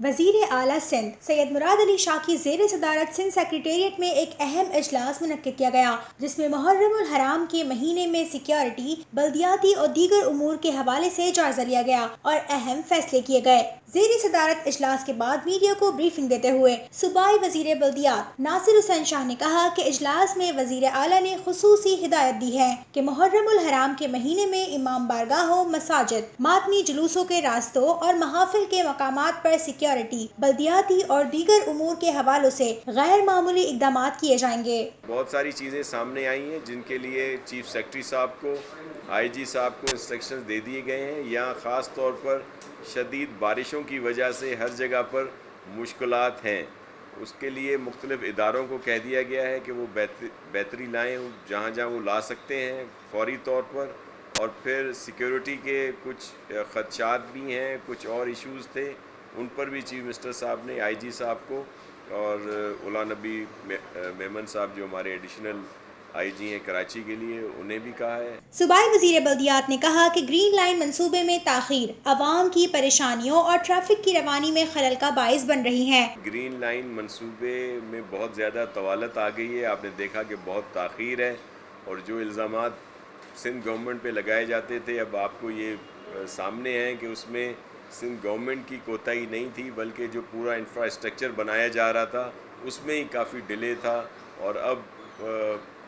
وزیر اعلیٰ سندھ سید مراد علی شاہ کی زیر صدارت سندھ سیکریٹریٹ میں ایک اہم اجلاس منعقد کیا گیا، جس میں محرم الحرام کے مہینے میں سیکیورٹی، بلدیاتی اور دیگر امور کے حوالے سے جائزہ لیا گیا اور اہم فیصلے کیے گئے۔ زیر صدارت اجلاس کے بعد میڈیا کو بریفنگ دیتے ہوئے صوبائی وزیر بلدیات ناصر حسین شاہ نے کہا کہ اجلاس میں وزیر اعلیٰ نے خصوصی ہدایت دی ہے کہ محرم الحرام کے مہینے میں امام بارگاہوں، مساجد، ماتمی جلوسوں کے راستوں اور محافل کے مقامات پر سیکیورٹی، بلدیاتی اور دیگر امور کے حوالوں سے غیر معمولی اقدامات کیے جائیں گے۔ بہت ساری چیزیں سامنے آئی ہیں جن کے لیے چیف سیکرٹری صاحب کو، آئی جی صاحب کو انسٹرکشنز دے دیے گئے ہیں۔ یہاں خاص طور پر شدید بارشوں کی وجہ سے ہر جگہ پر مشکلات ہیں، اس کے لیے مختلف اداروں کو کہہ دیا گیا ہے کہ وہ بہتری لائیں جہاں جہاں وہ لا سکتے ہیں فوری طور پر۔ اور پھر سیکیورٹی کے کچھ خدشات بھی ہیں، کچھ اور ایشوز تھے، ان پر بھی چیف منسٹر صاحب نے آئی جی صاحب کو اور اولا نبی میمن صاحب جو ہمارے ایڈیشنل آئی جی ہیں کراچی کے لیے، انہیں بھی کہا ہے۔ صوبائی وزیر بلدیات نے کہا کہ گرین لائن منصوبے میں تاخیر عوام کی پریشانیوں اور ٹریفک کی روانی میں خلل کا باعث بن رہی ہے۔ گرین لائن منصوبے میں بہت زیادہ طوالت آ گئی ہے، آپ نے دیکھا کہ بہت تاخیر ہے، اور جو الزامات سندھ گورنمنٹ پہ لگائے جاتے تھے اب آپ کو یہ سامنے ہیں کہ اس میں سندھ گورنمنٹ کی کوتاہی نہیں تھی، بلکہ جو پورا انفراسٹرکچر بنایا جا رہا تھا اس میں ہی کافی ڈیلے تھا۔ اور اب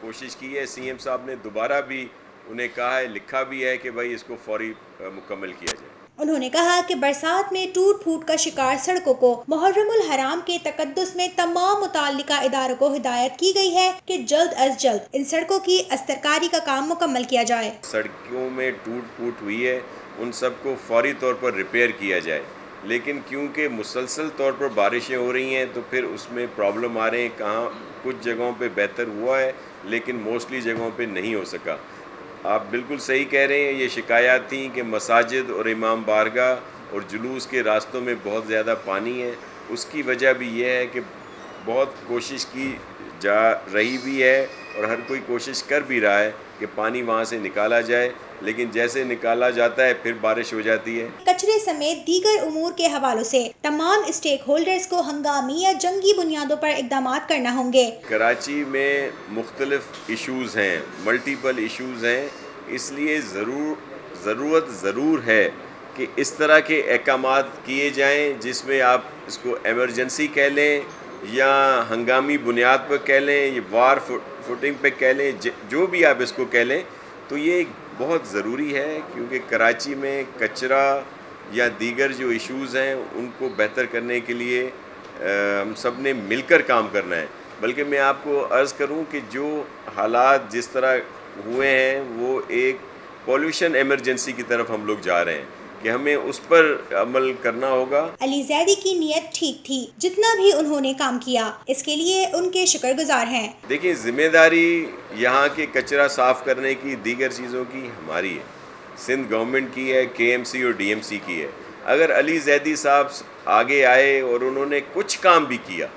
کوشش کی ہے، سی ایم صاحب نے دوبارہ بھی انہیں کہا ہے، لکھا بھی ہے کہ بھائی اس کو فوری مکمل کیا جائے۔ انہوں نے کہا کہ برسات میں ٹوٹ پھوٹ کا شکار سڑکوں کو محرم الحرام کے تقدس میں تمام متعلقہ اداروں کو ہدایت کی گئی ہے کہ جلد از جلد ان سڑکوں کی استرکاری کا کام مکمل کیا جائے۔ سڑکوں میں ٹوٹ پھوٹ ہوئی ہے، ان سب کو فوری طور پر ریپیئر کیا جائے، لیکن کیونکہ مسلسل طور پر بارشیں ہو رہی ہیں تو پھر اس میں پرابلم آ رہے ہیں، کہاں کچھ جگہوں پہ بہتر ہوا ہے لیکن موسٹلی جگہوں پہ نہیں ہو سکا۔ آپ بالکل صحیح کہہ رہے ہیں، یہ شکایات تھیں کہ مساجد اور امام بارگاہ اور جلوس کے راستوں میں بہت زیادہ پانی ہے۔ اس کی وجہ بھی یہ ہے کہ بہت کوشش کی جا رہی بھی ہے اور ہر کوئی کوشش کر بھی رہا ہے کہ پانی وہاں سے نکالا جائے، لیکن جیسے نکالا جاتا ہے پھر بارش ہو جاتی ہے۔ کچرے سمیت دیگر امور کے حوالوں سے تمام اسٹیک ہولڈرز کو ہنگامی یا جنگی بنیادوں پر اقدامات کرنا ہوں گے۔ کراچی میں مختلف ایشوز ہیں، ملٹیپل ایشوز ہیں، اس لیے ضرورت ضرور ہے کہ اس طرح کے احکامات کیے جائیں جس میں آپ اس کو ایمرجنسی کہہ لیں یا ہنگامی بنیاد پر کہہ لیں، یہ وار فوٹنگ پہ کہہ لیں، جو بھی آپ اس کو کہہ لیں، تو یہ بہت ضروری ہے کیونکہ کراچی میں کچرا یا دیگر جو ایشوز ہیں ان کو بہتر کرنے کے لیے ہم سب نے مل کر کام کرنا ہے۔ بلکہ میں آپ کو عرض کروں کہ جو حالات جس طرح ہوئے ہیں وہ ایک پولیوشن ایمرجنسی کی طرف ہم لوگ جا رہے ہیں کہ ہمیں اس پر عمل کرنا ہوگا۔ علی زیدی کی نیت ٹھیک تھی، جتنا بھی انہوں نے کام کیا اس کے لیے ان کے شکر گزار ہیں۔ دیکھیں، ذمہ داری یہاں کے کچرا صاف کرنے کی، دیگر چیزوں کی ہماری ہے، سندھ گورنمنٹ کی ہے، کے ایم سی اور ڈی ایم سی کی ہے۔ اگر علی زیدی صاحب آگے آئے اور انہوں نے کچھ کام بھی کیا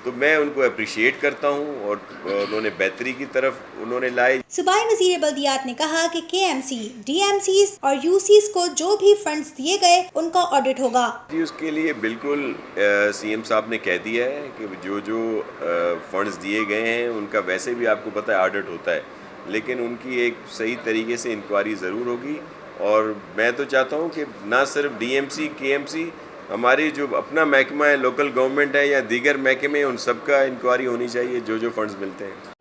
تو میں ان کو اپریشیٹ کرتا ہوں، اور انہوں نے بہتری کی طرف انہوں نے لائے۔ صوبائی وزیر بلدیات نے کہا کہ K M C, D M Cs اور یو سیز کو جو بھی فنڈز دیے گئے ان کا آڈٹ ہوگا۔ جی، اس کے لیے بالکل سی ایم صاحب نے کہہ دیا ہے کہ جو فنڈز دیے گئے ہیں ان کا ویسے بھی آپ کو پتہ ہے آڈٹ ہوتا ہے، لیکن ان کی ایک صحیح طریقے سے انکوائری ضرور ہوگی۔ اور میں تو چاہتا ہوں کہ نہ صرف ڈی ایم سی، کے ایم سی، ہماری جو اپنا محکمہ ہے، لوکل گورنمنٹ ہے یا دیگر محکمے، ان سب کا انکوائری ہونی چاہیے جو فنڈز ملتے ہیں۔